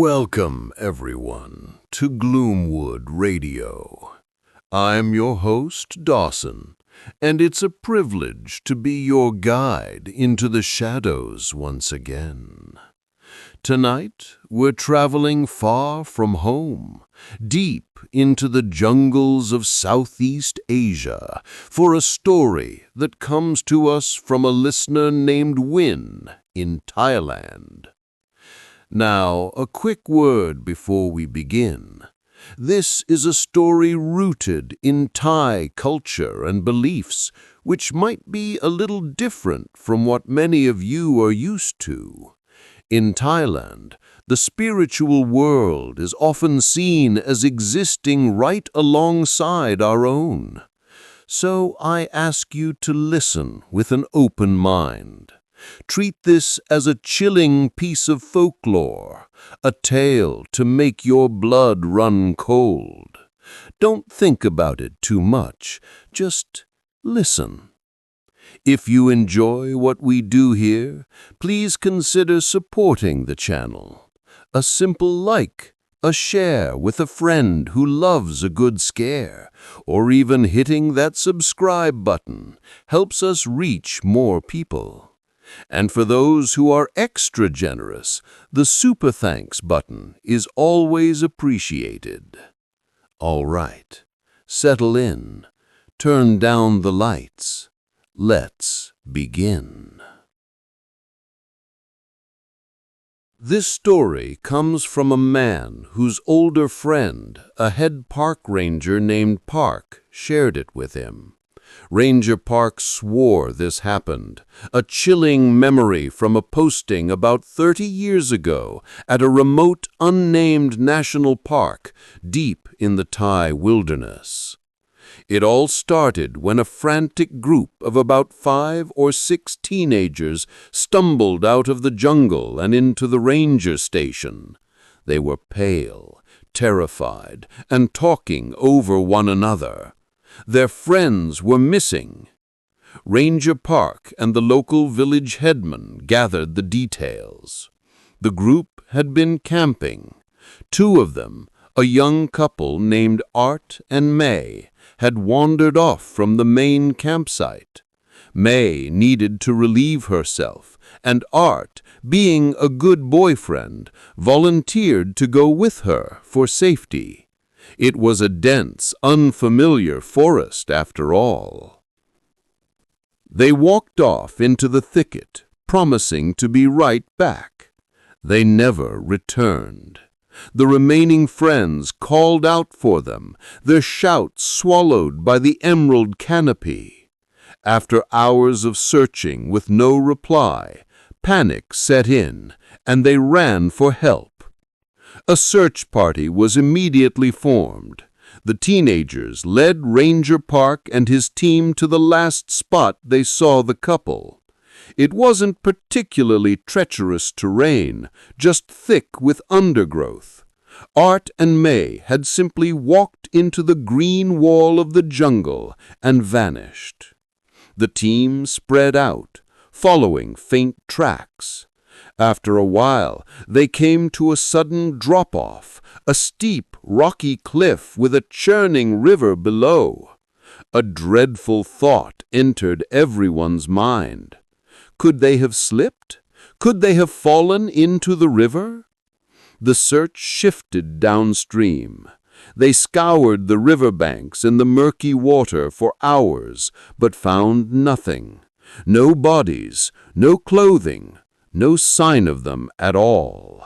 Welcome, everyone, to Gloomwood Radio. I'm your host, Dawson, and it's a privilege to be your guide into the shadows once again. Tonight, we're traveling far from home, deep into the jungles of Southeast Asia, for a story that comes to us from a listener named Win in Thailand. Now, a quick word before we begin. This is a story rooted in Thai culture and beliefs, which might be a little different from what many of you are used to. In Thailand, the spiritual world is often seen as existing right alongside our own. So I ask you to listen with an open mind. Treat this as a chilling piece of folklore, a tale to make your blood run cold. Don't think about it too much, just listen. If you enjoy what we do here, please consider supporting the channel. A simple like, a share with a friend who loves a good scare, or even hitting that subscribe button helps us reach more people. And for those who are extra generous, the Super Thanks button is always appreciated. All right, settle in, turn down the lights. Let's begin. This story comes from a man whose older friend, a head park ranger named Park, shared it with him. Ranger Park swore this happened, a chilling memory from a posting about 30 years ago at a remote, unnamed national park deep in the Thai wilderness. It all started when a frantic group of about 5 or 6 teenagers stumbled out of the jungle and into the ranger station. They were pale, terrified, and talking over one another. Their friends were missing. Ranger Park and the local village headman gathered the details. The group had been camping. 2 of them, a young couple named Art and May, had wandered off from the main campsite. May needed to relieve herself, and Art, being a good boyfriend, volunteered to go with her for safety. It was a dense, unfamiliar forest after all. They walked off into the thicket, promising to be right back. They never returned. The remaining friends called out for them, their shouts swallowed by the emerald canopy. After hours of searching with no reply, panic set in, and they ran for help. A search party was immediately formed. The teenagers led Ranger Park and his team to the last spot they saw the couple. It wasn't particularly treacherous terrain, just thick with undergrowth. Art and May had simply walked into the green wall of the jungle and vanished. The team spread out, following faint tracks. After a while, they came to a sudden drop-off, a steep, rocky cliff with a churning river below. A dreadful thought entered everyone's mind. Could they have slipped? Could they have fallen into the river? The search shifted downstream. They scoured the riverbanks and the murky water for hours, but found nothing. No bodies, no clothing, no sign of them at all.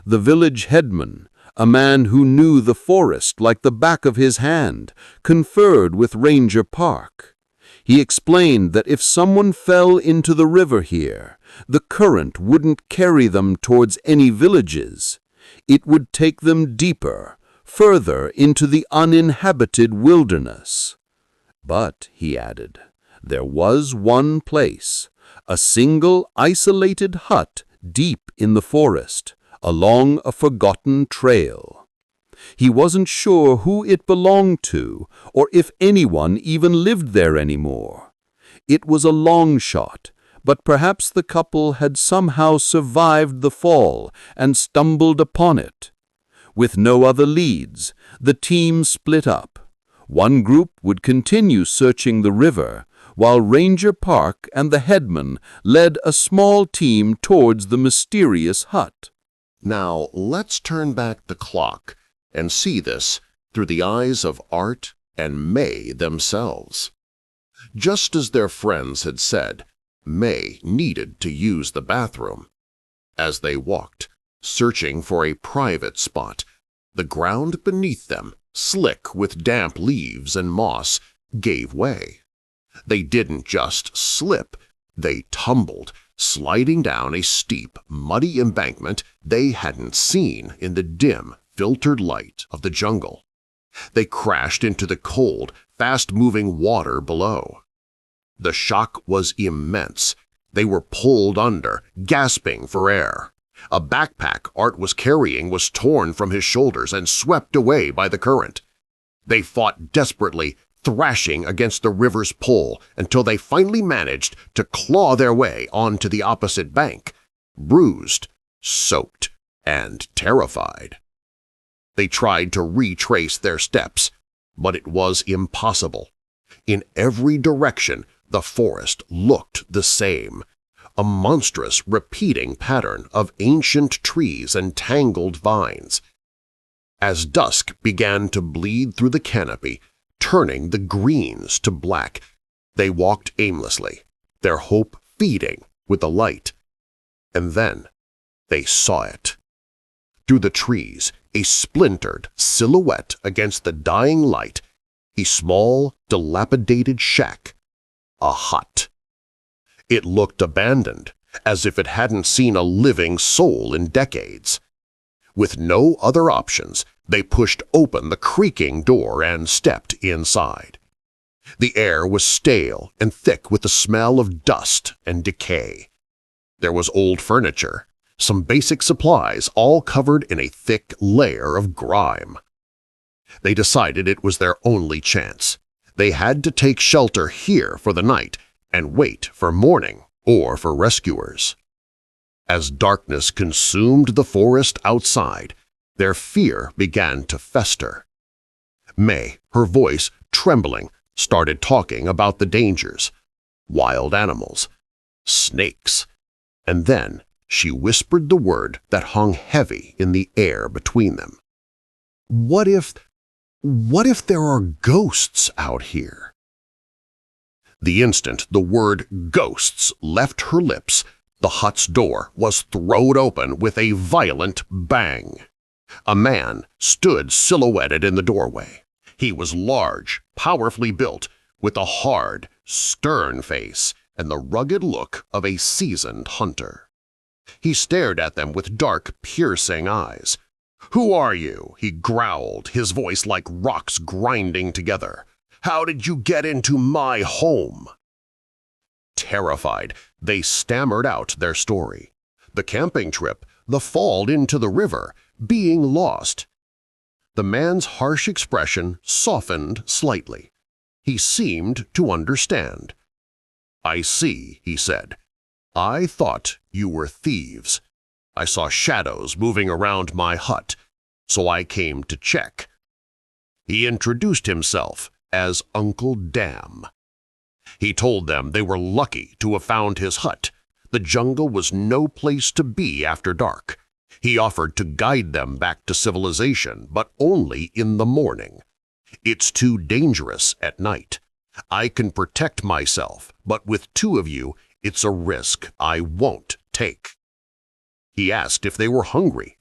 The village headman, a man who knew the forest like the back of his hand, conferred with Ranger Park. He explained that if someone fell into the river here, the current wouldn't carry them towards any villages. It would take them deeper, further into the uninhabited wilderness. But, he added, there was one place, a single isolated hut deep in the forest, along a forgotten trail. He wasn't sure who it belonged to, or if anyone even lived there anymore. It was a long shot, but perhaps the couple had somehow survived the fall and stumbled upon it. With no other leads, the team split up. One group would continue searching the river, while Ranger Park and the headman led a small team towards the mysterious hut. Now, let's turn back the clock and see this through the eyes of Art and May themselves. Just as their friends had said, May needed to use the bathroom. As they walked, searching for a private spot, the ground beneath them, slick with damp leaves and moss, gave way. They didn't just slip, they tumbled, sliding down a steep, muddy embankment they hadn't seen in the dim, filtered light of the jungle. They crashed into the cold, fast-moving water below. The shock was immense. They were pulled under, gasping for air. A backpack Art was carrying was torn from his shoulders and swept away by the current. They fought desperately, thrashing against the river's pull until they finally managed to claw their way onto the opposite bank, bruised, soaked, and terrified. They tried to retrace their steps, but it was impossible. In every direction, the forest looked the same, a monstrous repeating pattern of ancient trees and tangled vines. As dusk began to bleed through the canopy, turning the greens to black, they walked aimlessly, their hope feeding with the light. And then they saw it. Through the trees, a splintered silhouette against the dying light, a small, dilapidated shack, a hut. It looked abandoned, as if it hadn't seen a living soul in decades. With no other options, they pushed open the creaking door and stepped inside. The air was stale and thick with the smell of dust and decay. There was old furniture, some basic supplies all covered in a thick layer of grime. They decided it was their only chance. They had to take shelter here for the night and wait for morning or for rescuers. As darkness consumed the forest outside, their fear began to fester. May, her voice trembling, started talking about the dangers, wild animals, snakes, and then she whispered the word that hung heavy in the air between them. What if there are ghosts out here? The instant the word ghosts left her lips, the hut's door was thrown open with a violent bang. A man stood silhouetted in the doorway. He was large, powerfully built, with a hard, stern face and the rugged look of a seasoned hunter. He stared at them with dark, piercing eyes. "Who are you?" he growled, his voice like rocks grinding together. "How did you get into my home?" Terrified, they stammered out their story. The camping trip, the fall into the river, being lost. The man's harsh expression softened slightly. He seemed to understand. "I see," he said. "I thought you were thieves. I saw shadows moving around my hut, so I came to check." He introduced himself as Uncle Dam. He told them they were lucky to have found his hut. The jungle was no place to be after dark. He offered to guide them back to civilization, but only in the morning. "It's too dangerous at night. I can protect myself, but with two of you, it's a risk I won't take." He asked if they were hungry.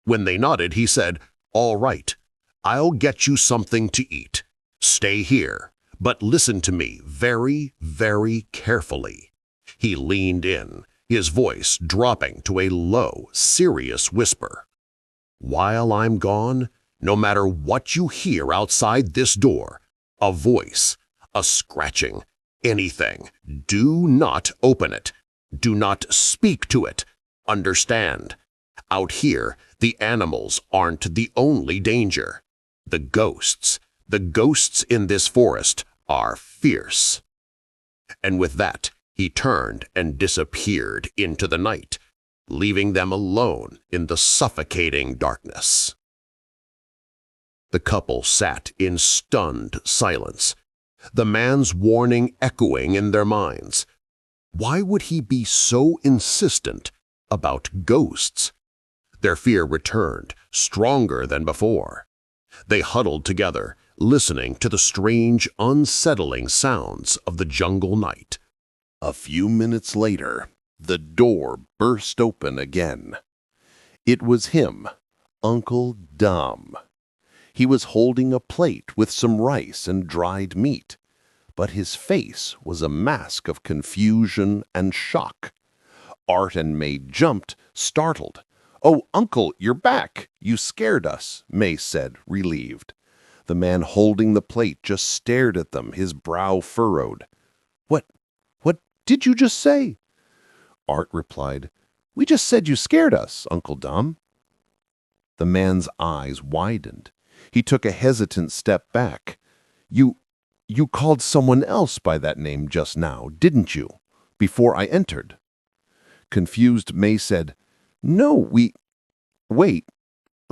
When they nodded, he said, "All right, I'll get you something to eat. Stay here, but listen to me very, very carefully." He leaned in, his voice dropping to a low, serious whisper. "While I'm gone, no matter what you hear outside this door, a voice, a scratching, anything, do not open it. Do not speak to it. Understand? Out here, the animals aren't the only danger. The ghosts in this forest are fierce." And with that, He turned and disappeared into the night, leaving them alone in the suffocating darkness. The couple sat in stunned silence, the man's warning echoing in their minds. Why would he be so insistent about ghosts? Their fear returned, stronger than before. They huddled together, listening to the strange, unsettling sounds of the jungle night. A few minutes later, the door burst open again. It was him, Uncle Dum. He was holding a plate with some rice and dried meat, but his face was a mask of confusion and shock. Art and May jumped, startled. "Oh, Uncle, you're back! You scared us," May said, relieved. The man holding the plate just stared at them, his brow furrowed. What did you just say?" Art replied, "We just said you scared us, Uncle Dum." The man's eyes widened. He took a hesitant step back. You called someone else by that name just now, didn't you? Before I entered." Confused, May said, "No, Wait,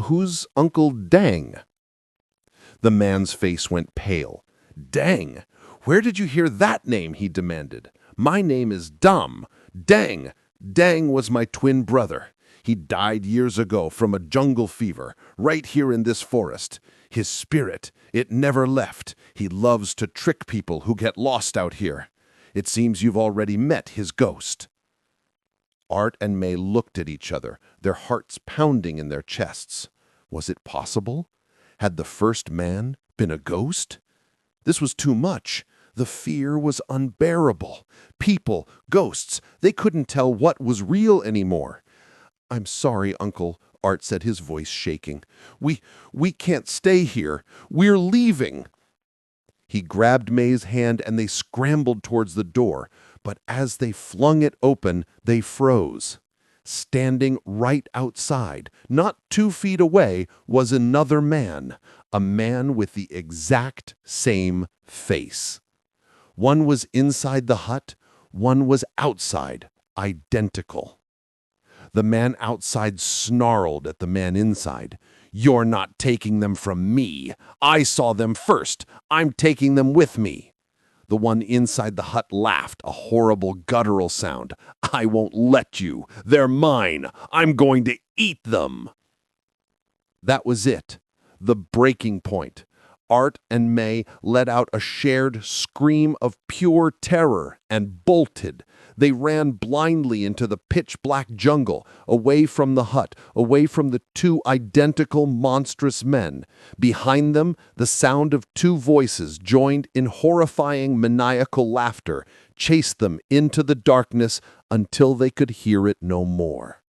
who's Uncle Dang?" The man's face went pale. "Dang? Where did you hear that name?" he demanded. "My name is Dum. Dang was my twin brother. He died years ago from a jungle fever, right here in this forest. His spirit, it never left. He loves to trick people who get lost out here. It seems you've already met his ghost." Art and May looked at each other, their hearts pounding in their chests. Was it possible? Had the first man been a ghost? This was too much. The fear was unbearable. People, ghosts, they couldn't tell what was real anymore. "I'm sorry, Uncle," Art said, his voice shaking. We can't stay here. We're leaving." He grabbed May's hand and they scrambled towards the door, but as they flung it open, they froze. Standing right outside, not 2 feet away, was another man, a man with the exact same face. One was inside the hut, one was outside, identical. The man outside snarled at the man inside. "You're not taking them from me. I saw them first. I'm taking them with me." The one inside the hut laughed, a horrible guttural sound. "I won't let you. They're mine. I'm going to eat them." That was it, the breaking point. Art and May let out a shared scream of pure terror and bolted. They ran blindly into the pitch-black jungle, away from the hut, away from the 2 identical monstrous men. Behind them, the sound of 2 voices joined in horrifying maniacal laughter, chased them into the darkness until they could hear it no more.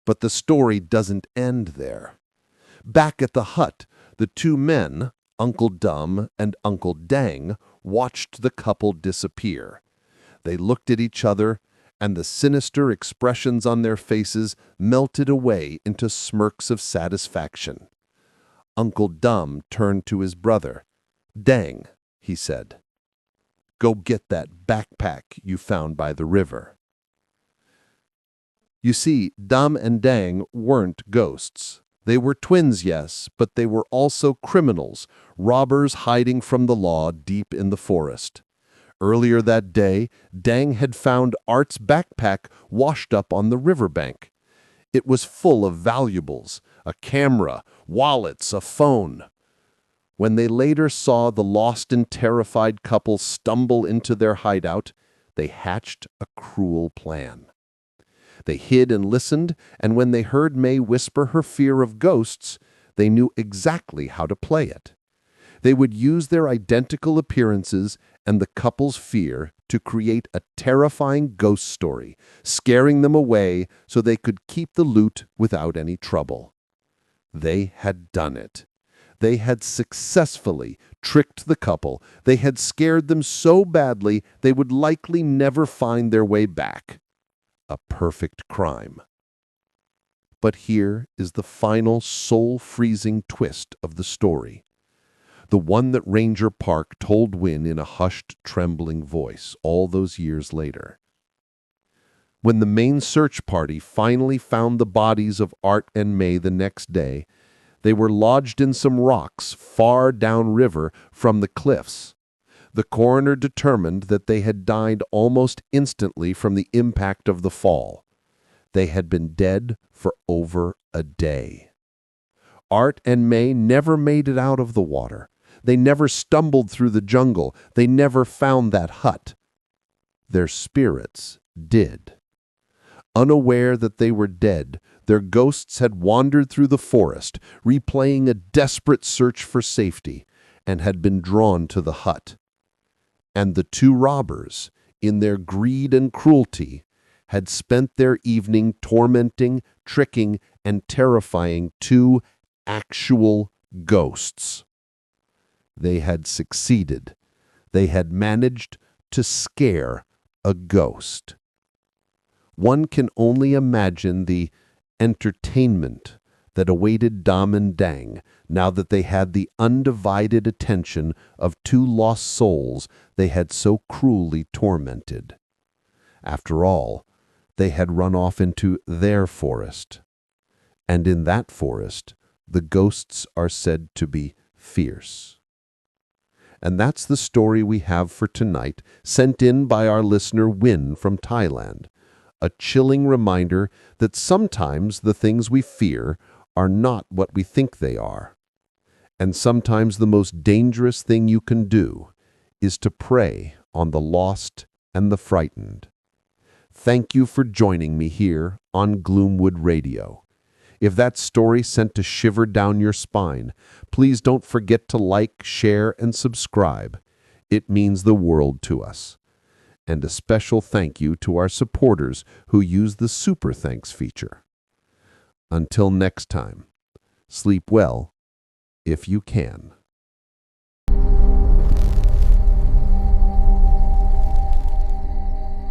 But the story doesn't end there. Back at the hut, the 2 men, Uncle Dum and Uncle Dang, watched the couple disappear. They looked at each other, and the sinister expressions on their faces melted away into smirks of satisfaction. Uncle Dum turned to his brother. "Dang," he said, "go get that backpack you found by the river." You see, Dum and Dang weren't ghosts. They were twins, yes, but they were also criminals, robbers hiding from the law deep in the forest. Earlier that day, Dang had found Art's backpack washed up on the riverbank. It was full of valuables, a camera, wallets, a phone. When they later saw the lost and terrified couple stumble into their hideout, they hatched a cruel plan. They hid and listened, and when they heard May whisper her fear of ghosts, they knew exactly how to play it. They would use their identical appearances and the couple's fear to create a terrifying ghost story, scaring them away so they could keep the loot without any trouble. They had done it. They had successfully tricked the couple. They had scared them so badly they would likely never find their way back. A perfect crime. But here is the final soul-freezing twist of the story. the one that Ranger Park told Wynne in a hushed, trembling voice all those years later. When the main search party finally found the bodies of Art and May the next day, they were lodged in some rocks far downriver from the cliffs. The coroner determined that they had died almost instantly from the impact of the fall. They had been dead for over a day. Art and May never made it out of the water. They never stumbled through the jungle. They never found that hut. Their spirits did. Unaware that they were dead, their ghosts had wandered through the forest, replaying a desperate search for safety, and had been drawn to the hut. And the two robbers, in their greed and cruelty, had spent their evening tormenting, tricking, and terrifying two actual ghosts. They had succeeded. They had managed to scare a ghost. One can only imagine the entertainment that awaited Dom and Dang now that they had the undivided attention of two lost souls they had so cruelly tormented. After all, they had run off into their forest. And in that forest, the ghosts are said to be fierce. And that's the story we have for tonight, sent in by our listener Wynne from Thailand. A chilling reminder that sometimes the things we fear are not what we think they are. And sometimes the most dangerous thing you can do is to prey on the lost and the frightened. Thank you for joining me here on Gloomwood Radio. If that story sent a shiver down your spine, please don't forget to like, share, and subscribe. It means the world to us. And a special thank you to our supporters who use the Super Thanks feature. Until next time, sleep well if you can.